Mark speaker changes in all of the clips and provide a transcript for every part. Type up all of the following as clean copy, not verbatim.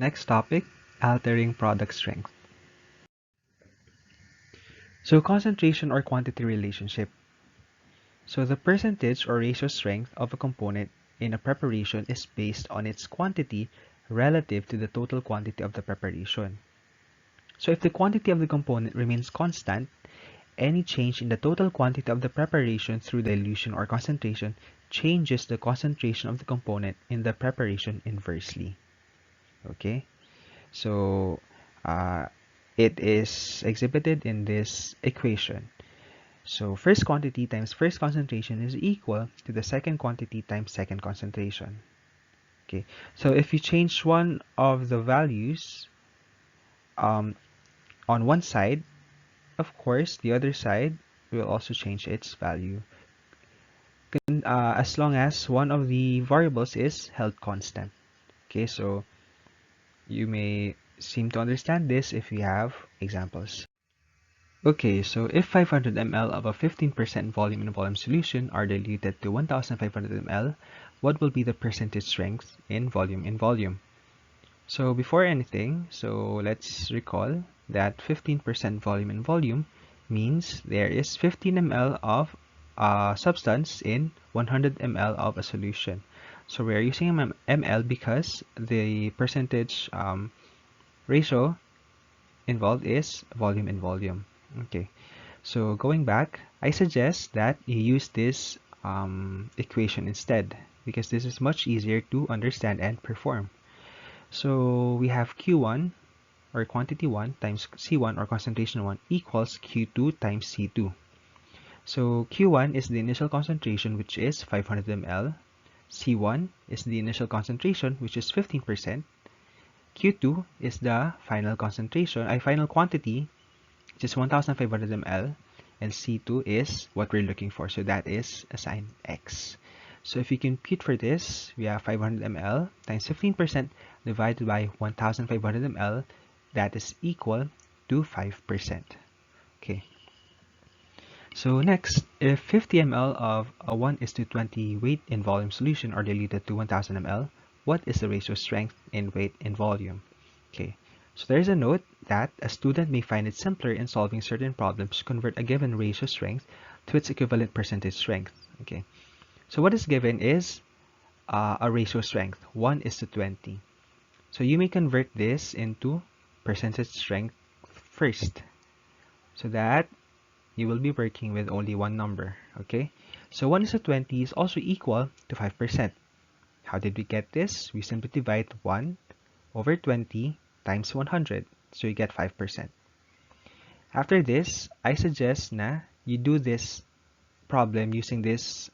Speaker 1: Next topic, altering product strength. So concentration or quantity relationship. So the percentage or ratio strength of a component in a preparation is based on its quantity relative to the total quantity of the preparation. So if the quantity of the component remains constant, any change in the total quantity of the preparation through dilution or concentration changes the concentration of the component in the preparation inversely. Okay, so it is exhibited in this equation. So first quantity times first concentration is equal to the second quantity times second concentration. Okay, so if you change one of the values on one side, of course, the other side will also change its value, as long as one of the variables is held constant. Okay, so you may seem to understand this if you have examples. Okay, so if 500 ml of a 15% volume in volume solution are diluted to 1500 ml, what will be the percentage strength in volume? So before anything, so let's recall that 15% volume in volume means there is 15 ml of a substance in 100 ml of a solution. So we are using ml because the percentage ratio involved is volume in volume. Okay, so going back, I suggest that you use this equation instead because this is much easier to understand and perform. So we have Q1 or quantity 1 times C1 or concentration 1 equals Q2 times C2. So Q1 is the initial concentration, which is 500 ml. C1 is the initial concentration, which is 15%. Q2 is the final concentration, final quantity, which is 1500 ml, and C2 is what we're looking for, so that is assigned X. So if we compute for this, we have 500 ml times 15% divided by 1500 ml, that is equal to 5%. Okay. So next, if 50 ml of a 1:20 weight in volume solution are diluted to 1000 ml, what is the ratio strength in weight in volume? Okay. So there is a note that a student may find it simpler in solving certain problems to convert a given ratio strength to its equivalent percentage strength. Okay, so what is given is a ratio strength, 1:20. So you may convert this into percentage strength first, so that you will be working with only one number. Okay, so 1:20 is also equal to 5%. How did we get this? We simply divide 1/20 times 100, so you get 5%. After this, I suggest na you do this problem using this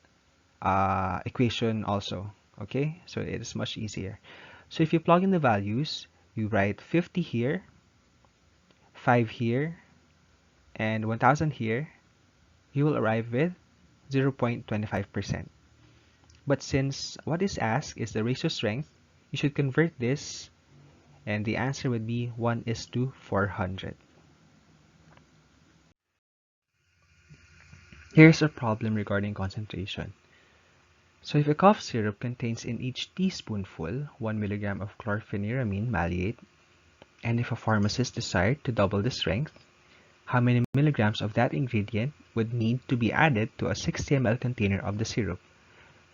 Speaker 1: equation also. Okay, so it is much easier. So if you plug in the values, you write 50 here, 5 here, and 1000 here, you will arrive with 0.25%. But since what is asked is the ratio strength, you should convert this, and the answer would be 1:400. Here's a problem regarding concentration. So if a cough syrup contains in each teaspoonful 1 mg of chlorpheniramine maleate, and if a pharmacist desired to double the strength, how many milligrams of that ingredient would need to be added to a 60 ml container of the syrup?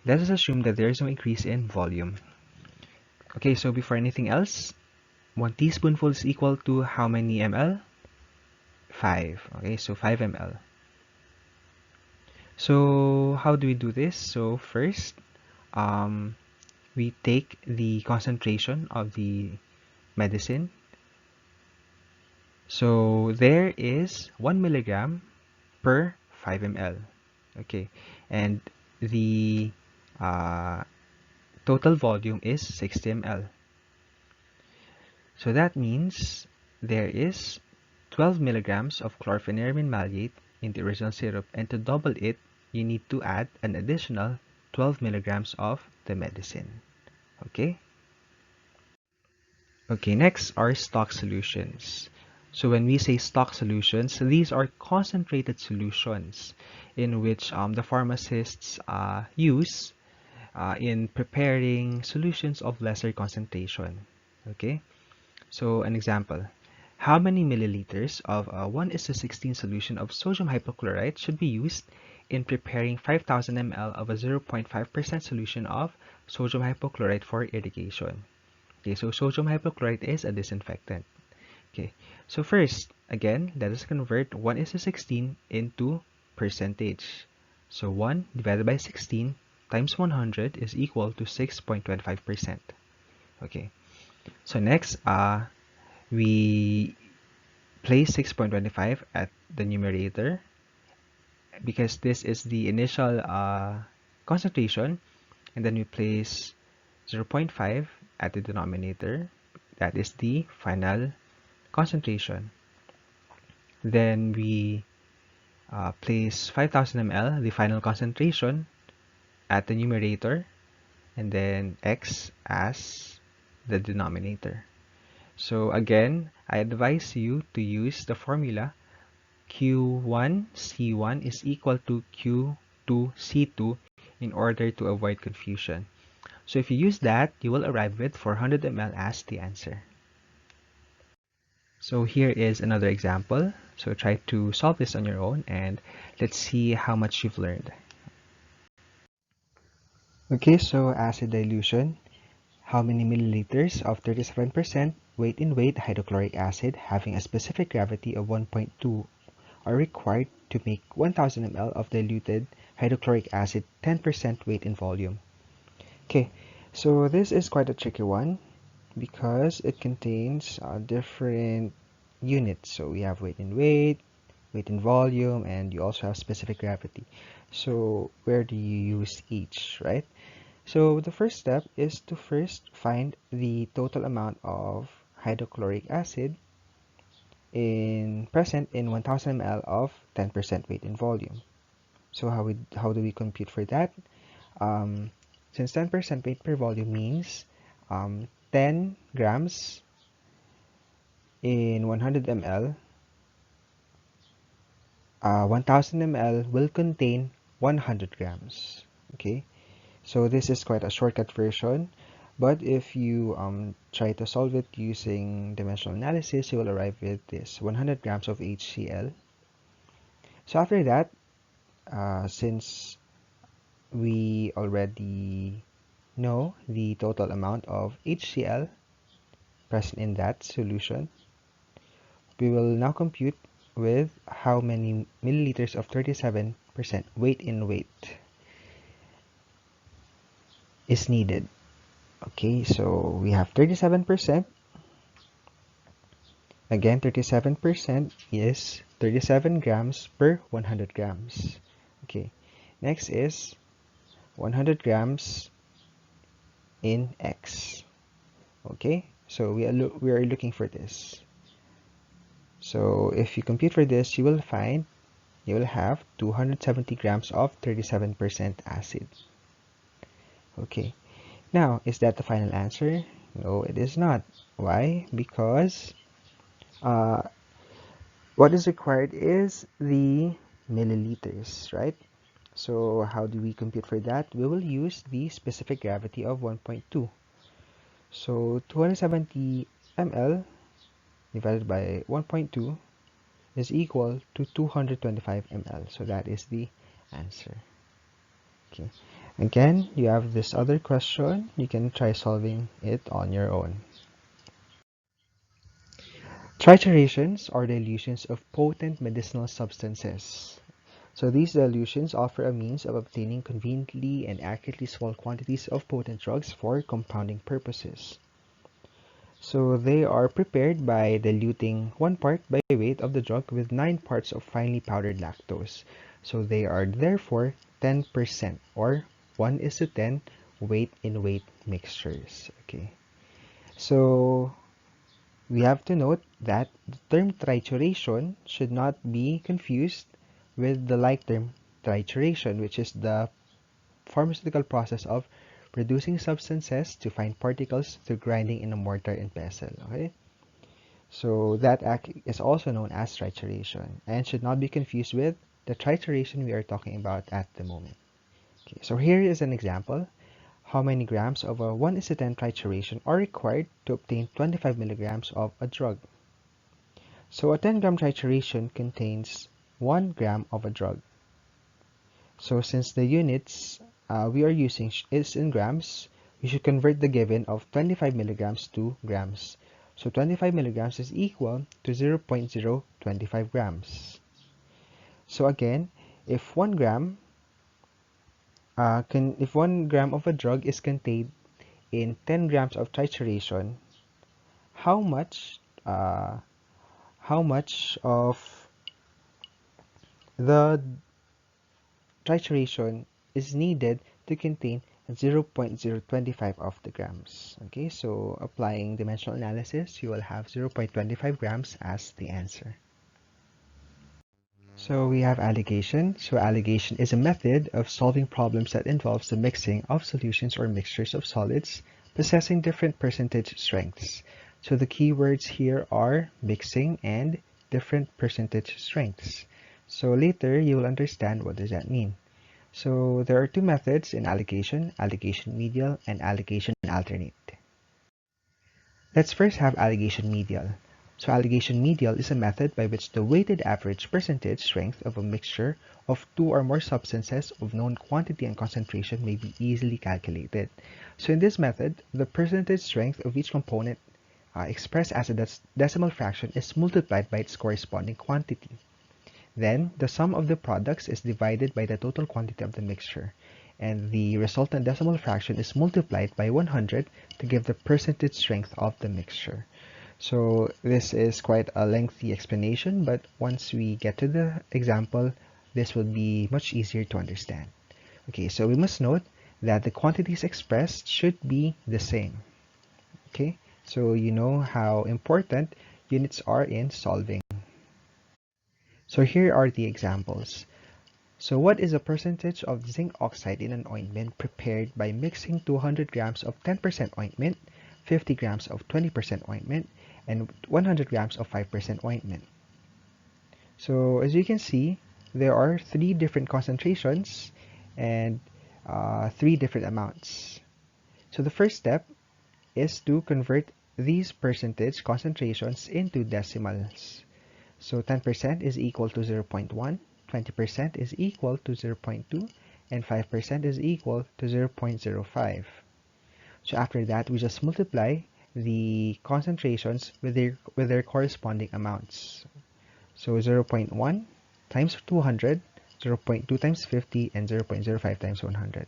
Speaker 1: Let us assume that there is no increase in volume. Okay, so before anything else, 1 teaspoonful is equal to how many ml? 5. Okay, so 5 ml. So how do we do this? So first, we take the concentration of the medicine. So there is 1 milligram per 5 ml. Okay, and the total volume is 60 ml. So that means there is 12 milligrams of chlorpheniramine maleate in the original syrup, and to double it, you need to add an additional 12 milligrams of the medicine. Okay? Okay, next are stock solutions. So when we say stock solutions, these are concentrated solutions in which the pharmacists use in preparing solutions of lesser concentration. Okay, So an example, how many milliliters of a 1:16 solution of sodium hypochlorite should be used in preparing 5000 ml of a 0.5% solution of sodium hypochlorite for irrigation? Okay, so sodium hypochlorite is a disinfectant. Okay, so first, again, let us convert 1:16 into percentage. So 1 divided by 16 times 100 is equal to 6.25%. Okay, so next, we place 6.25 at the numerator because this is the initial concentration, and then we place 0.5 at the denominator. That is the final concentration. Then we place 5000 ml, the final concentration, at the numerator, and then x as the denominator. So again, I advise you to use the formula Q1C1 is equal to Q2C2 in order to avoid confusion. So if you use that, you will arrive with 400 ml as the answer. So here is another example. So try to solve this on your own and let's see how much you've learned. Okay, so acid dilution. How many milliliters of 37% weight in weight hydrochloric acid having a specific gravity of 1.2 are required to make 1000 ml of diluted hydrochloric acid 10% weight in volume? Okay, so this is quite a tricky one because it contains different units. So we have weight in volume, and you also have specific gravity. So where do you use each, right? So the first step is to first find the total amount of hydrochloric acid present in 1000 ml of 10% weight in volume. So how do we compute for that? Since 10% weight per volume means 10 grams in 100 ml, 1000 ml will contain 100 grams. Okay, so this is quite a shortcut version, but if you try to solve it using dimensional analysis, you will arrive with this 100 grams of HCl. So after that, since we already know the total amount of HCl present in that solution, we will now compute with how many milliliters of 37% weight in weight is needed. Okay, so we have 37%. Again, 37% is 37 grams per 100 grams. Okay, next is 100 grams in X. Okay, so we are looking for this. So if you compute for this, you will have 270 grams of 37% acid. Okay, now is that the final answer? No, it is not. Why? Because what is required is the milliliters, right? So how do we compute for that? We will use the specific gravity of 1.2. So 270 ml divided by 1.2 is equal to 225 ml. So that is the answer. Okay. Again, you have this other question. You can try solving it on your own. Triturations are dilutions of potent medicinal substances. So these dilutions offer a means of obtaining conveniently and accurately small quantities of potent drugs for compounding purposes. So they are prepared by diluting 1 part by weight of the drug with 9 parts of finely powdered lactose. So they are therefore 10% or 1:10 weight in weight mixtures. Okay. So we have to note that the term trituration should not be confused with the like term trituration, which is the pharmaceutical process of reducing substances to fine particles through grinding in a mortar and pestle. Okay, so that act is also known as trituration and should not be confused with the trituration we are talking about at the moment. Okay, so here is an example. how many grams of a 1:10 trituration are required to obtain 25 milligrams of a drug. So a 10-gram trituration contains 1 gram of a drug. So since the units we are using is in grams, we should convert the given of 25 milligrams to grams. So 25 milligrams is equal to 0.025 grams. So again, if 1 gram if 1 gram of a drug is contained in 10 grams of trituration, how much of the trituration is needed to contain 0.025 of the grams? Okay, so applying dimensional analysis, you will have 0.25 grams as the answer. So we have alligation. So alligation is a method of solving problems that involves the mixing of solutions or mixtures of solids possessing different percentage strengths. So the keywords here are mixing and different percentage strengths. So later you will understand what does that mean. So there are two methods in alligation medial and alligation alternate. Let's first have alligation medial. So alligation medial is a method by which the weighted average percentage strength of a mixture of two or more substances of known quantity and concentration may be easily calculated. So in this method, the percentage strength of each component expressed as a decimal fraction is multiplied by its corresponding quantity. Then, the sum of the products is divided by the total quantity of the mixture, and the resultant decimal fraction is multiplied by 100 to give the percentage strength of the mixture. So this is quite a lengthy explanation, but once we get to the example, this will be much easier to understand. Okay, so we must note that the quantities expressed should be the same. Okay, so you know how important units are in solving. So here are the examples. So what is the percentage of zinc oxide in an ointment prepared by mixing 200 grams of 10% ointment, 50 grams of 20% ointment, and 100 grams of 5% ointment? So as you can see, there are 3 different concentrations and 3 different amounts. So the first step is to convert these percentage concentrations into decimals. So 10% is equal to 0.1, 20% is equal to 0.2, and 5% is equal to 0.05. So after that, we just multiply the concentrations with their corresponding amounts. So 0.1 times 200, 0.2 times 50, and 0.05 times 100.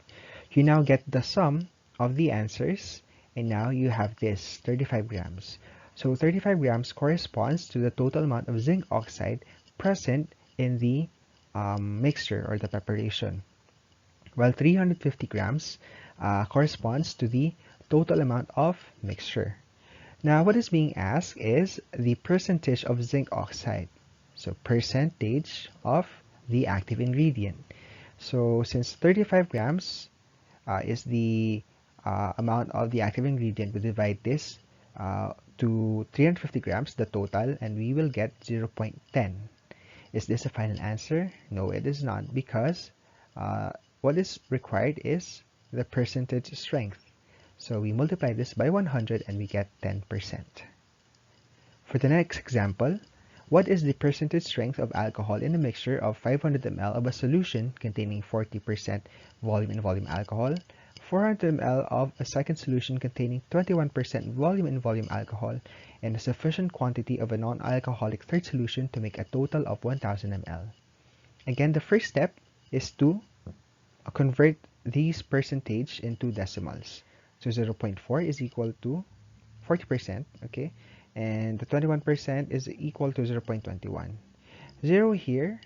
Speaker 1: You now get the sum of the answers, and now you have this 35 grams. So 35 grams corresponds to the total amount of zinc oxide present in the mixture or the preparation, while 350 grams corresponds to the total amount of mixture. Now what is being asked is the percentage of zinc oxide. So percentage of the active ingredient. So since 35 grams is the amount of the active ingredient, we divide this to 350 grams, the total, and we will get 0.10. Is this a final answer? No, it is not, because what is required is the percentage strength. So we multiply this by 100 and we get 10%. For the next example, what is the percentage strength of alcohol in a mixture of 500 ml of a solution containing 40% volume and volume alcohol, 400 ml of a second solution containing 21% volume and volume alcohol, and a sufficient quantity of a non-alcoholic third solution to make a total of 1000 ml? Again, the first step is to convert these percentage into decimals. So 0.4 is equal to 40%, okay? And the 21% is equal to 0.21. 0 here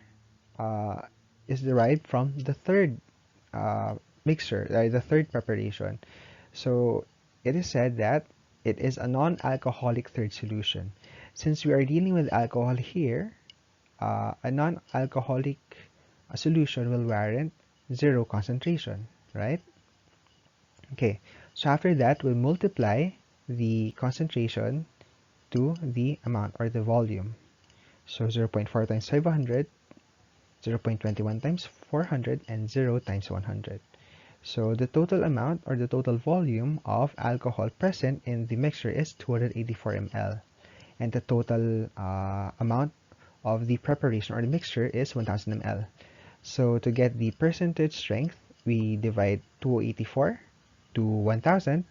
Speaker 1: is derived from the third mixture, the third preparation. So it is said that it is a non-alcoholic third solution. Since we are dealing with alcohol here, a non-alcoholic solution will warrant 0 concentration, right? Okay, so after that, we'll multiply the concentration to the amount or the volume. So 0.4 times 500, 0.21 times 400, and 0 times 100. So the total amount or the total volume of alcohol present in the mixture is 284 ml. And the total amount of the preparation or the mixture is 1000 ml. So to get the percentage strength, we divide 284 to 1000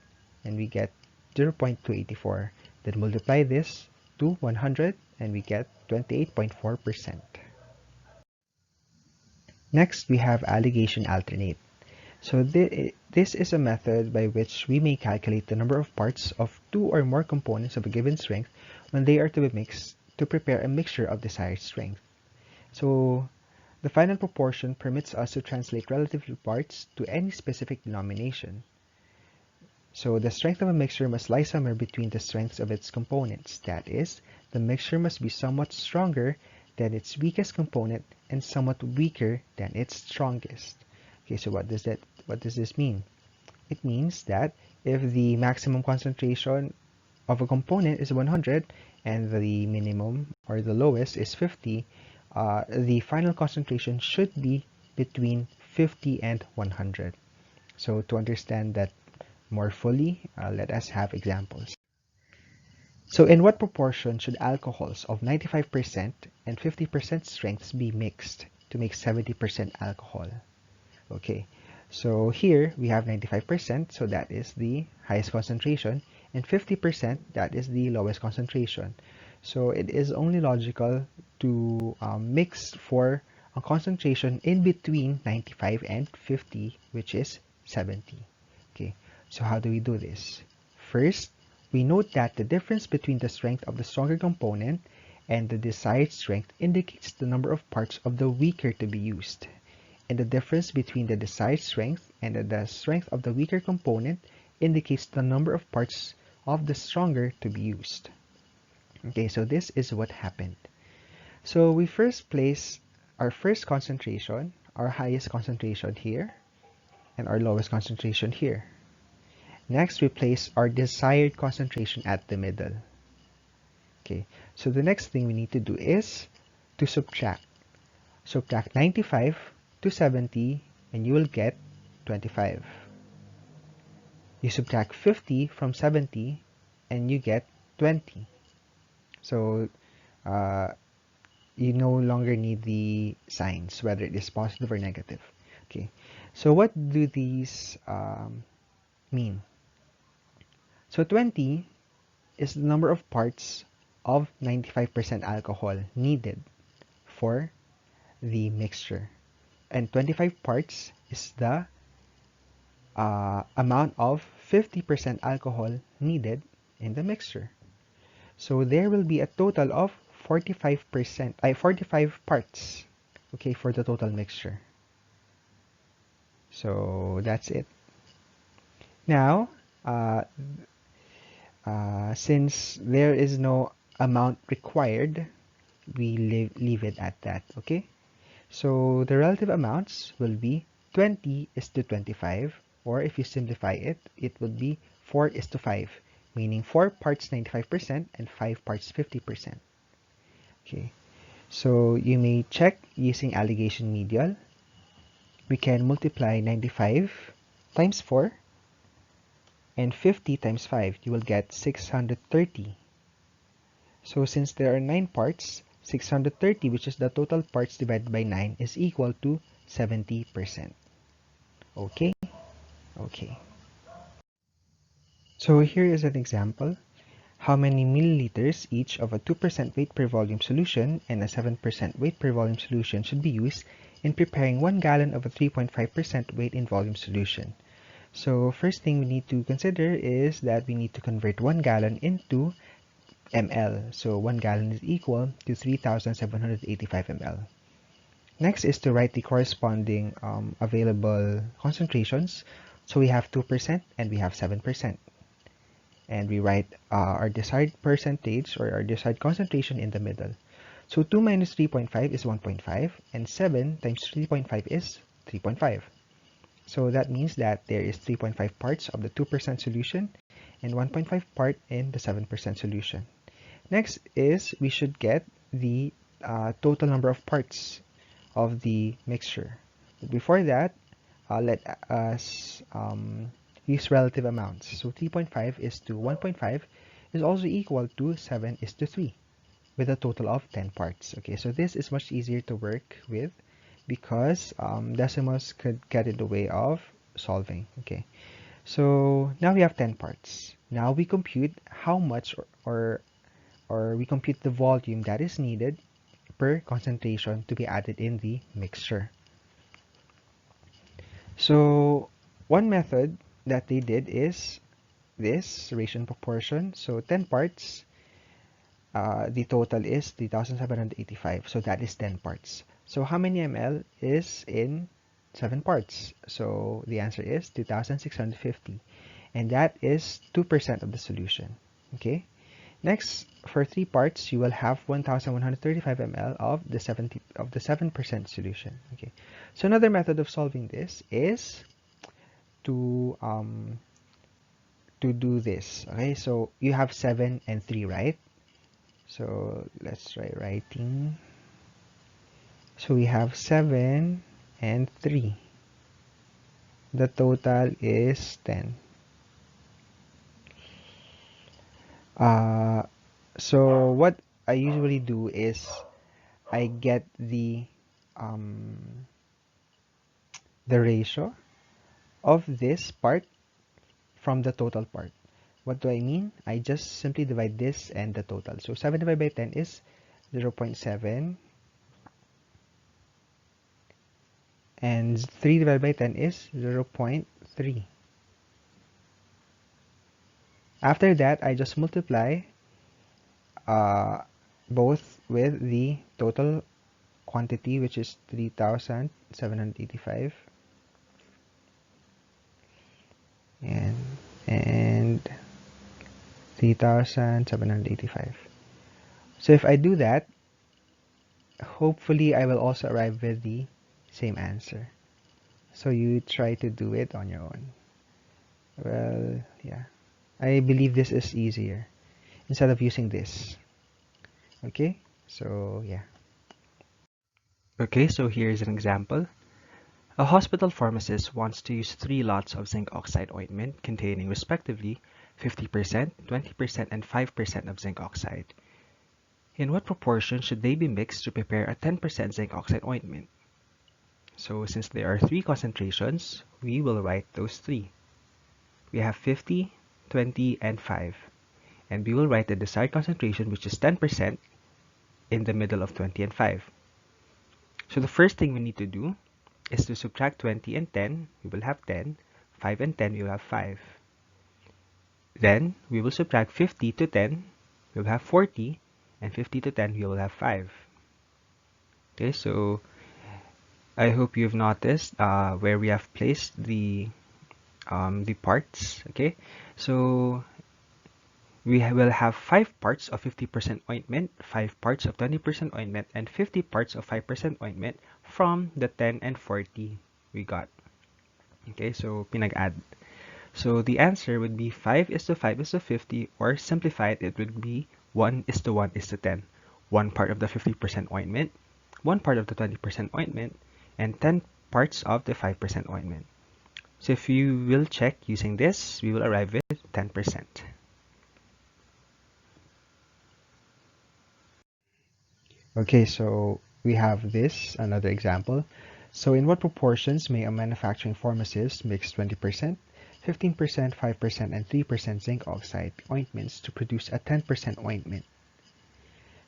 Speaker 1: and we get 0.284. Then multiply this to 100 and we get 28.4%. Next, we have alligation alternate. So this is a method by which we may calculate the number of parts of two or more components of a given strength when they are to be mixed to prepare a mixture of desired strength. So the final proportion permits us to translate relative parts to any specific denomination. So the strength of a mixture must lie somewhere between the strengths of its components. That is, the mixture must be somewhat stronger than its weakest component and somewhat weaker than its strongest. Okay, so what does this mean? It means that if the maximum concentration of a component is 100 and the minimum or the lowest is 50, the final concentration should be between 50 and 100. So to understand that more fully, let us have examples. So in what proportion should alcohols of 95% and 50% strengths be mixed to make 70% alcohol? Okay, so here we have 95%, so that is the highest concentration, and 50%, that is the lowest concentration. So it is only logical to mix for a concentration in between 95 and 50, which is 70. Okay, so how do we do this? First, we note that the difference between the strength of the stronger component and the desired strength indicates the number of parts of the weaker to be used. And the difference between the desired strength and the strength of the weaker component indicates the number of parts of the stronger to be used. Okay, so this is what happened. So we first place our first concentration, our highest concentration here, and our lowest concentration here. Next, we place our desired concentration at the middle. Okay, so the next thing we need to do is to subtract. Subtract 95 to 70 and you will get 25. You subtract 50 from 70 and you get 20. So you no longer need the signs, whether it is positive or negative. Okay, so what do these mean? So 20 is the number of parts of 95% alcohol needed for the mixture. And 25 parts is the amount of 50% alcohol needed in the mixture. So there will be a total of 45 parts, okay, for the total mixture. So that's it. Now, since there is no amount required, we leave it at that, okay? So the relative amounts will be 20 is to 25, or if you simplify it, it would be 4 is to 5, meaning 4 parts 95% and 5 parts 50%. Okay, so you may check using alligation medial. We can multiply 95 times 4 and 50 times 5. You will get 630. So since there are 9 parts, 630, which is the total parts divided by 9, is equal to 70%. Okay? Okay. So here is an example. How many milliliters each of a 2% weight per volume solution and a 7% weight per volume solution should be used in preparing 1 gallon of a 3.5% weight in volume solution? So first thing we need to consider is that we need to convert 1 gallon into ml. So 1 gallon is equal to 3,785 ml. Next is to write the corresponding available concentrations. So we have 2% and we have 7%. And we write our desired percentage or our desired concentration in the middle. So 2 minus 3.5 is 1.5 and 7 times 3.5 is 3.5. So that means that there is 3.5 parts of the 2% solution and 1.5 part in the 7% solution. Next is we should get the total number of parts of the mixture. But before that, let us use relative amounts. So 3.5 is to 1.5 is also equal to 7 is to 3 with a total of 10 parts. Okay, so this is much easier to work with because decimals could get in the way of solving. Okay, so now we have 10 parts. Now we compute how much or we compute the volume that is needed per concentration to be added in the mixture. So one method that they did is this ration proportion. So 10 parts, the total is 3,785. So that is 10 parts. So how many ml is in 7 parts? So the answer is 2,650. And that is 2% of the solution. Okay. Next, for 3 parts, you will have 1,135 ml of the 7% solution. Okay. So another method of solving this is to do this. Okay. So you have 7 and 3, right? So let's try writing. So we have 7 and 3. The total is 10. So what I usually do is I get the ratio of this part from the total part. What do I mean? I just simply divide this and the total. So 7 divided by 10 is 0.7 and 3 divided by 10 is 0.3. After that, I just multiply both with the total quantity, which is 3,785 and 3,785. So if I do that, hopefully I will also arrive with the same answer. So you try to do it on your own. Well, yeah. I believe this is easier instead of using this. Okay, so yeah. Okay, so here's an example. A hospital pharmacist wants to use 3 lots of zinc oxide ointment containing respectively 50%, 20%, and 5% of zinc oxide. In what proportion should they be mixed to prepare a 10% zinc oxide ointment? So since there are 3 concentrations, we will write those 3. We have 50, 20, and 5. And we will write the desired concentration, which is 10%, in the middle of 20 and 5. So the first thing we need to do is to subtract 20 and 10, we will have 10, 5 and 10, we will have 5. Then we will subtract 50 to 10, we will have 40, and 50 to 10, we will have 5. Okay, so I hope you've noticed where we have placed the parts. Okay, so we will have 5 parts of 50% ointment, 5 parts of 20% ointment, and 50 parts of 5% ointment from the 10 and 40 we got. Okay, so pinag-add. So the answer would be 5 is to 5 is to 50, or simplified, it would be 1 is to 1 is to 10. 1 part of the 50% ointment, 1 part of the 20% ointment, and 10 parts of the 5% ointment. So if you will check using this, we will arrive with 10%. Okay, so we have this, another example. So in what proportions may a manufacturing pharmacist mix 20%, 15%, 5%, and 3% zinc oxide ointments to produce a 10% ointment?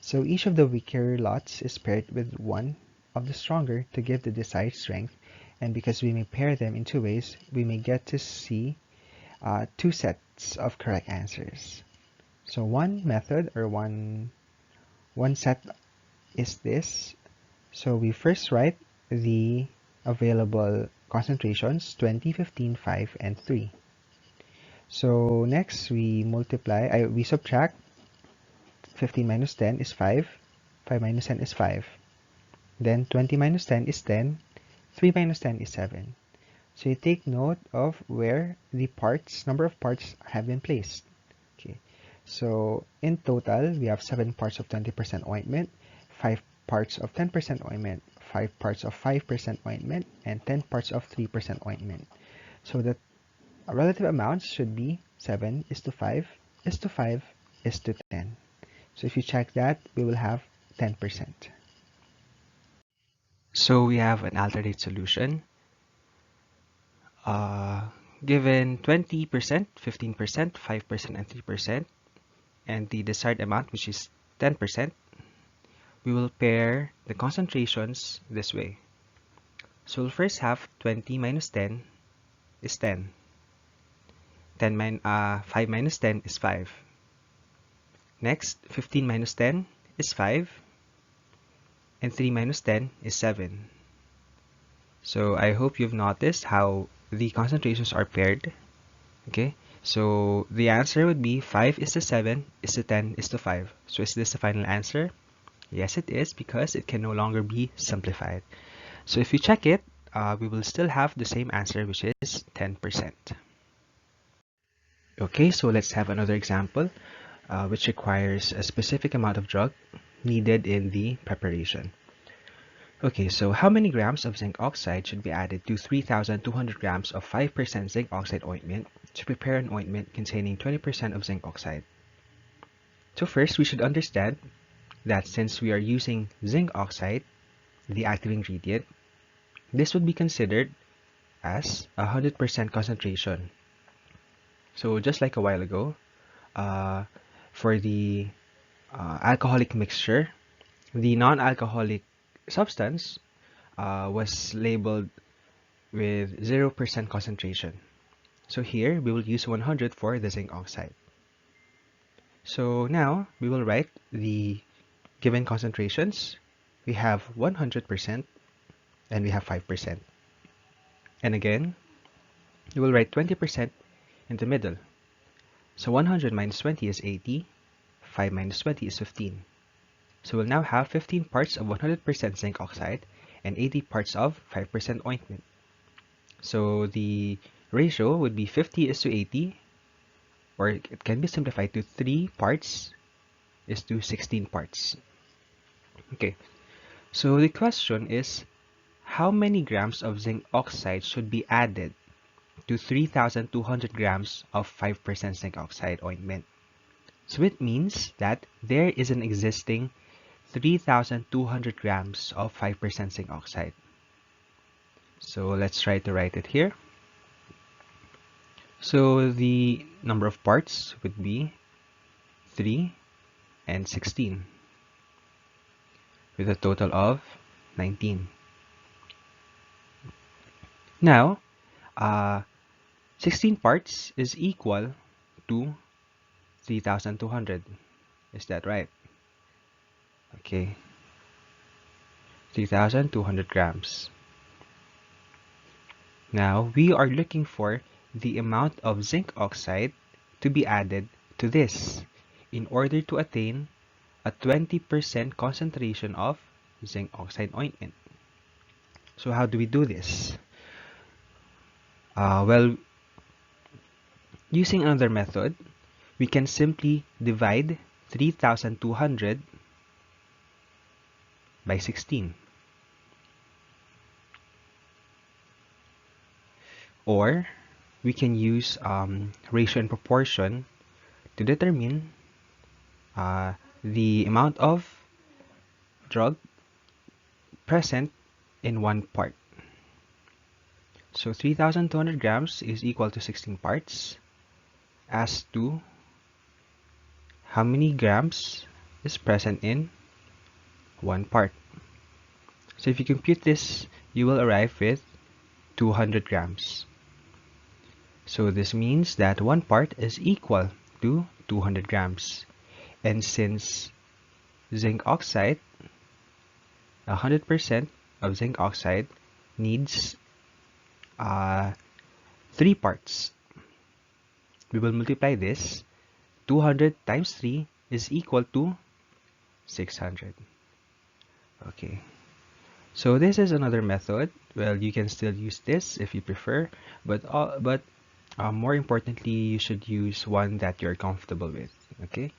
Speaker 1: So each of the weaker lots is paired with one of the stronger to give the desired strength, and because we may pair them in 2 ways, we may get to see 2 sets of correct answers. So one method or one set is this. So we first write the available concentrations 20, 15, 5, and 3. So next we we subtract 15 minus 10 is 5, 5 minus 10 is 5. Then 20 minus 10 is 10, 3 minus 10 is 7. So you take note of where the number of parts have been placed. Okay. So in total, we have 7 parts of 20% ointment, 5 parts of 10% ointment, 5 parts of 5% ointment and 10 parts of 3% ointment. So the relative amounts should be 7 is to 5 is to 5 is to 10. So if you check that, we will have 10%. So we have an alternate solution. Given 20%, 15%, 5%, and 3%, and the desired amount, which is 10%, we will pair the concentrations this way. So we'll first have 20 minus 10 is 10. 5 minus 10 is 5. Next, 15 minus 10 is 5. And 3 minus 10 is 7. So I hope you've noticed how the concentrations are paired. Okay, so the answer would be 5 is to 7 is to 10 is to 5. So is this the final answer? Yes, it is, because it can no longer be simplified. So if you check it, we will still have the same answer, which is 10%. Okay, so let's have another example, which requires a specific amount of drug needed in the preparation. Okay, so how many grams of zinc oxide should be added to 3,200 grams of 5% zinc oxide ointment to prepare an ointment containing 20% of zinc oxide? So first, we should understand that since we are using zinc oxide, the active ingredient, this would be considered as 100% concentration. So just like a while ago, for the alcoholic mixture, the non-alcoholic substance was labeled with 0% concentration. So here we will use 100 for the zinc oxide. So now we will write the given concentrations. We have 100% and we have 5%. And again, we will write 20% in the middle. So 100 minus 20 is 80, 5 minus 20 is 15. So we'll now have 15 parts of 100% zinc oxide and 80 parts of 5% ointment. So the ratio would be 50 is to 80, or it can be simplified to 3 parts is to 16 parts. Okay, so the question is, how many grams of zinc oxide should be added to 3,200 grams of 5% zinc oxide ointment? So it means that there is an existing 3,200 grams of 5% zinc oxide. So let's try to write it here. So the number of parts would be 3 and 16, with a total of 19. Now, 16 parts is equal to 3,200. Is that right? Okay, 3,200 grams. Now, we are looking for the amount of zinc oxide to be added to this in order to attain a 20% concentration of zinc oxide ointment. So how do we do this? Well, using another method, we can simply divide 3,200 by 16. Or we can use ratio and proportion to determine the amount of drug present in one part. So 3,200 grams is equal to 16 parts as to how many grams is present in one part. So if you compute this, you will arrive with 200 grams. So this means that one part is equal to 200 grams. And since zinc oxide, 100% of zinc oxide needs 3 parts, we will multiply this. 200 times 3 is equal to 600. Okay, so this is another method. Well, you can still use this if you prefer, but more importantly, you should use one that you're comfortable with. Okay.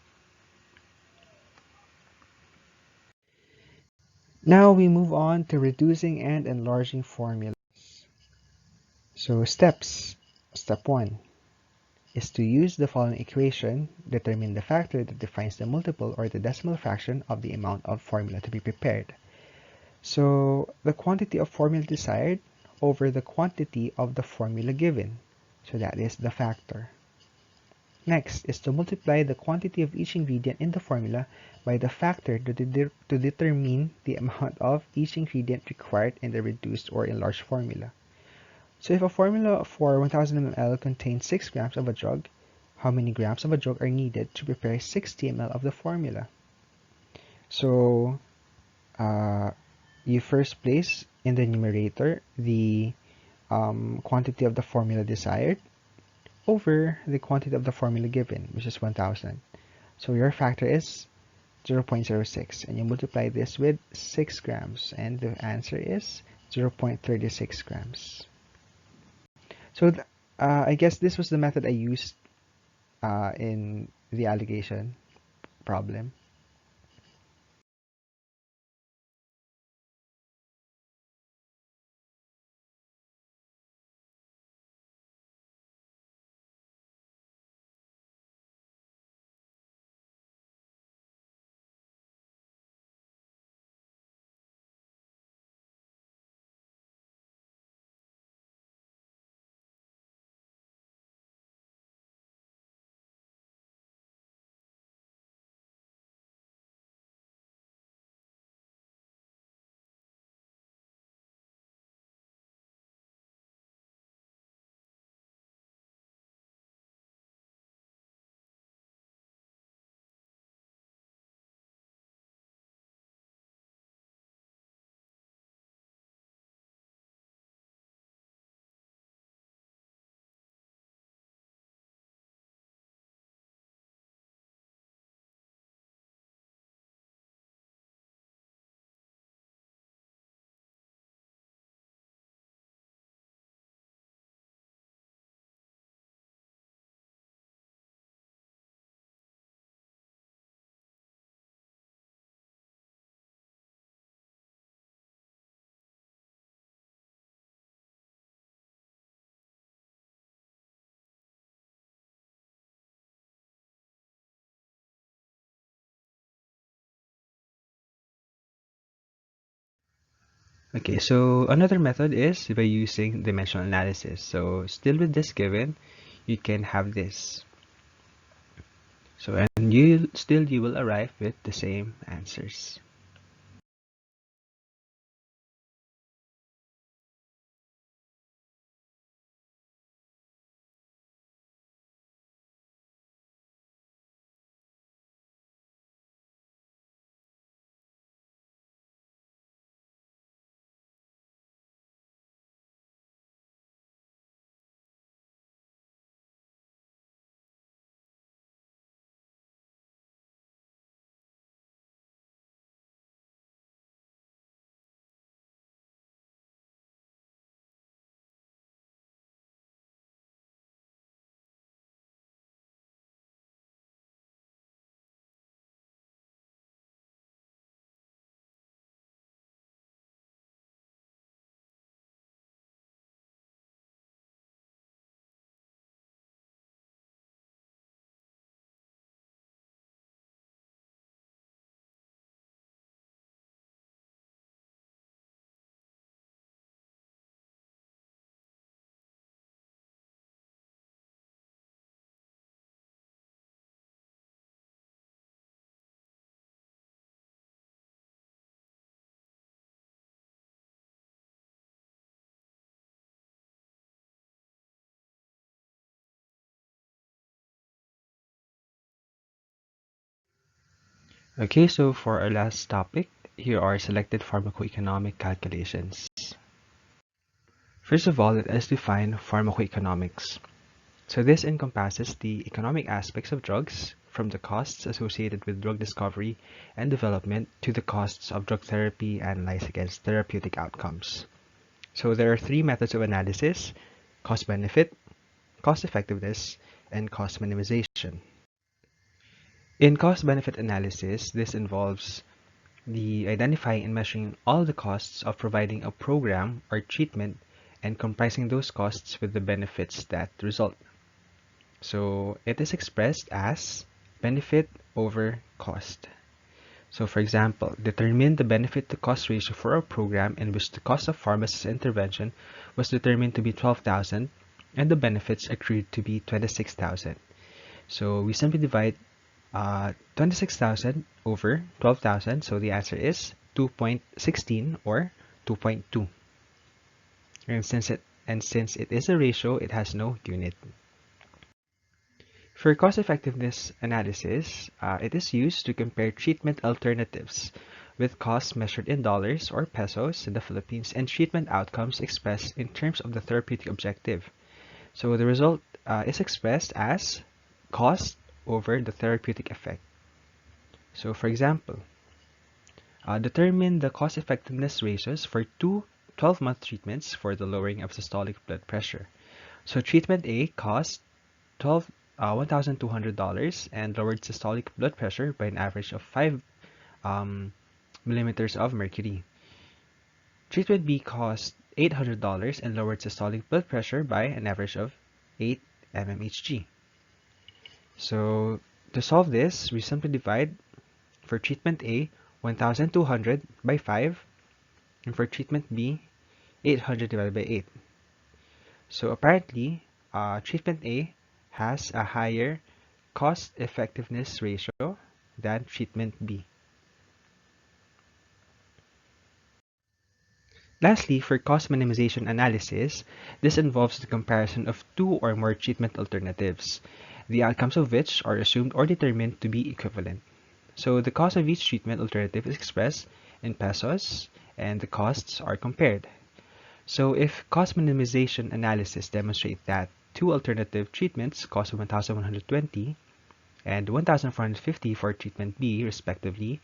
Speaker 1: Now we move on to reducing and enlarging formulas. So steps. Step 1 is to use the following equation, determine the factor that defines the multiple or the decimal fraction of the amount of formula to be prepared. So the quantity of formula desired over the quantity of the formula given. So that is the factor. Next is to multiply the quantity of each ingredient in the formula by the factor to determine the amount of each ingredient required in the reduced or enlarged formula. So if a formula for 1000 ml contains 6 grams of a drug, how many grams of a drug are needed to prepare 60 ml of the formula? So you first place in the numerator the quantity of the formula desired over the quantity of the formula given, which is 1000. So your factor is 0.06, and you multiply this with 6 grams, and the answer is 0.36 grams. So I guess this was the method I used in the allegation problem. Okay, so another method is by using dimensional analysis. So still with this given, you can have this. So and you will arrive with the same answers. Okay, so for our last topic, here are selected pharmacoeconomic calculations. First of all, let us define pharmacoeconomics. So this encompasses the economic aspects of drugs, from the costs associated with drug discovery and development to the costs of drug therapy analyzed against therapeutic outcomes. So there are three methods of analysis: cost-benefit, cost-effectiveness, and cost minimization. In cost-benefit analysis, this involves the identifying and measuring all the costs of providing a program or treatment and comprising those costs with the benefits that result. So it is expressed as benefit over cost. So for example, determine the benefit to cost ratio for a program in which the cost of pharmacist intervention was determined to be 12,000 and the benefits accrued to be 26,000. So we simply divide 26,000 over 12,000. So the answer is 2.16 or 2.2. And since it is a ratio, it has no unit. For cost effectiveness analysis, it is used to compare treatment alternatives with costs measured in dollars or pesos in the Philippines and treatment outcomes expressed in terms of the therapeutic objective. So the result is expressed as cost over the therapeutic effect. So for example, determine the cost effectiveness ratios for two 12-month treatments for the lowering of systolic blood pressure. So treatment A cost $1,200 and lowered systolic blood pressure by an average of 5 millimeters of mercury. Treatment B cost $800 and lowered systolic blood pressure by an average of 8 mmHg. So to solve this, we simply divide for treatment A 1,200 by 5 and for treatment B 800 divided by 8. So apparently, treatment A has a higher cost effectiveness ratio than treatment B. Lastly, for cost minimization analysis, this involves the comparison of two or more treatment alternatives, the outcomes of which are assumed or determined to be equivalent. So the cost of each treatment alternative is expressed in pesos and the costs are compared. So if cost minimization analysis demonstrates that two alternative treatments cost 1,120 and 1,450 for treatment B respectively,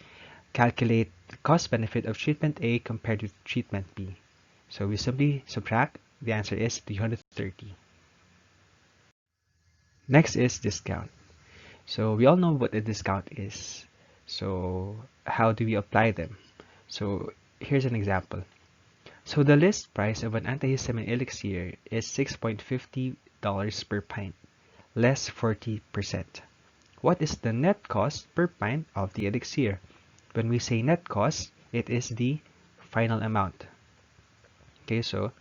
Speaker 1: calculate the cost benefit of treatment A compared with treatment B. So we simply subtract, the answer is 330. Next is discount. So we all know what a discount is. So how do we apply them? So here's an example. So the list price of an antihistamine elixir is $6.50 per pint, less 40%. What is the net cost per pint of the elixir? When we say net cost, it is the final amount. Okay, so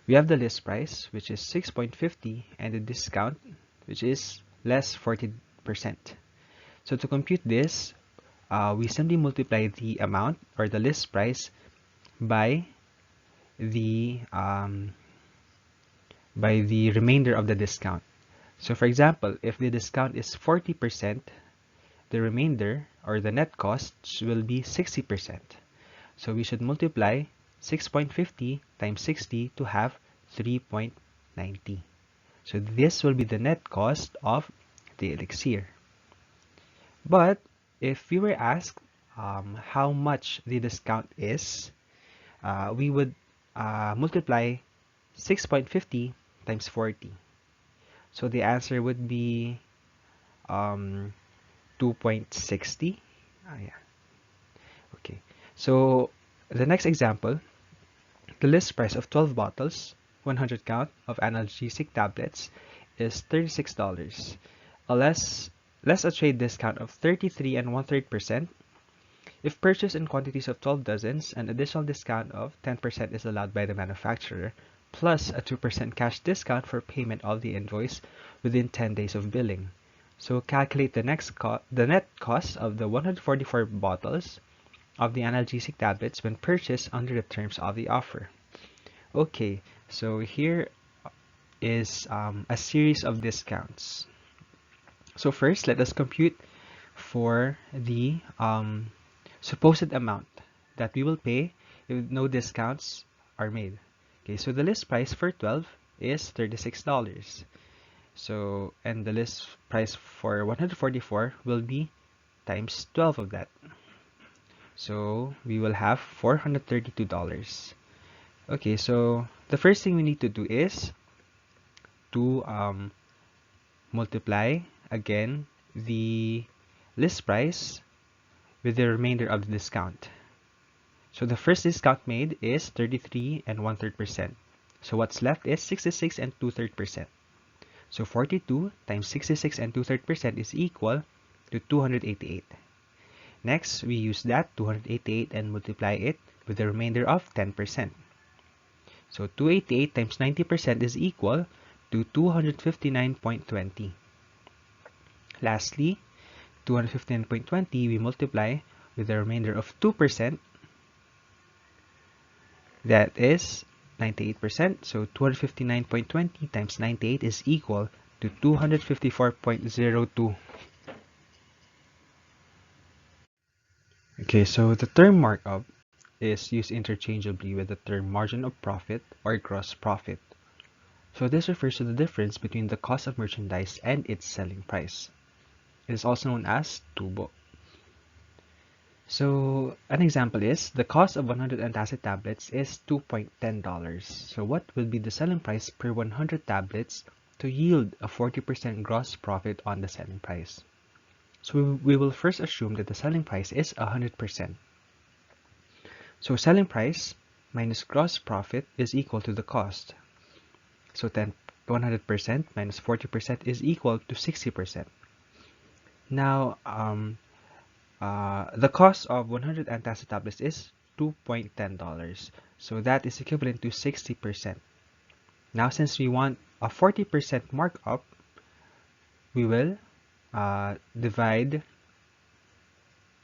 Speaker 1: we have the list price, which is 6.50, and the discount, which is less 40%. So to compute this, we simply multiply the amount or the list price by the remainder of the discount. So for example, if the discount is 40%, the remainder or the net cost will be 60%. So we should multiply 6.50 times 60 to have 3.90. So this will be the net cost of the elixir. But if we were asked how much the discount is, we would multiply 6.50 times 40. So the answer would be 2.60. Yeah. Okay. So the next example, the list price of 12 bottles, 100 count of analgesic tablets is $36. Less a trade discount of 33 and 1/3%. If purchased in quantities of 12 dozens, an additional discount of 10% is allowed by the manufacturer, plus a 2% cash discount for payment of the invoice within 10 days of billing. So calculate the net cost of the 144 bottles of the analgesic tablets when purchased under the terms of the offer. Okay, so here is a series of discounts. So first, let us compute for the supposed amount that we will pay if no discounts are made. Okay, so the list price for 12 is $36. So, and the list price for 144 will be times 12 of that. So we will have $432. Okay, so the first thing we need to do is to multiply again the list price with the remainder of the discount. So the first discount made is 33 and 1/3%. So what's left is 66 and 2/3%. So 42 times 66 and 2/3% is equal to 288. Next, we use that 288 and multiply it with the remainder of 10%. So 288 times 90% is equal to 259.20. Lastly, 259.20 we multiply with the remainder of 2%. That is 98%. So 259.20 times 98 is equal to 254.02. Okay, so the term markup is used interchangeably with the term margin of profit or gross profit. So this refers to the difference between the cost of merchandise and its selling price. It is also known as tubo. So an example is the cost of 100 antacid tablets is $2.10. So what will be the selling price per 100 tablets to yield a 40% gross profit on the selling price? So we will first assume that the selling price is 100%. So selling price minus gross profit is equal to the cost. So 100% minus 40% is equal to 60%. Now, the cost of 100 antacid tablets is $2.10. So that is equivalent to 60%. Now, since we want a 40% markup, we will divide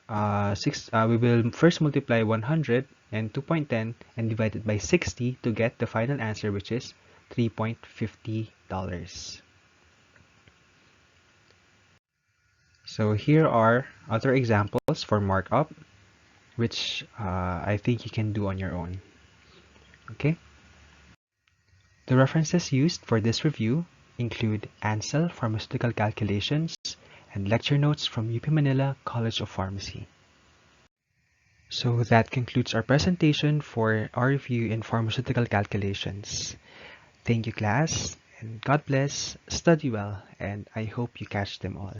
Speaker 1: we will first multiply 100 and 2.10 and divide it by 60 to get the final answer, which is $3.50. So here are other examples for markup, which I think you can do on your own. Okay. The references used for this review include Ansel Pharmaceutical Calculations and lecture notes from UP Manila College of Pharmacy. So that concludes our presentation for our review in pharmaceutical calculations. Thank you, class, and God bless, study well, and I hope you catch them all.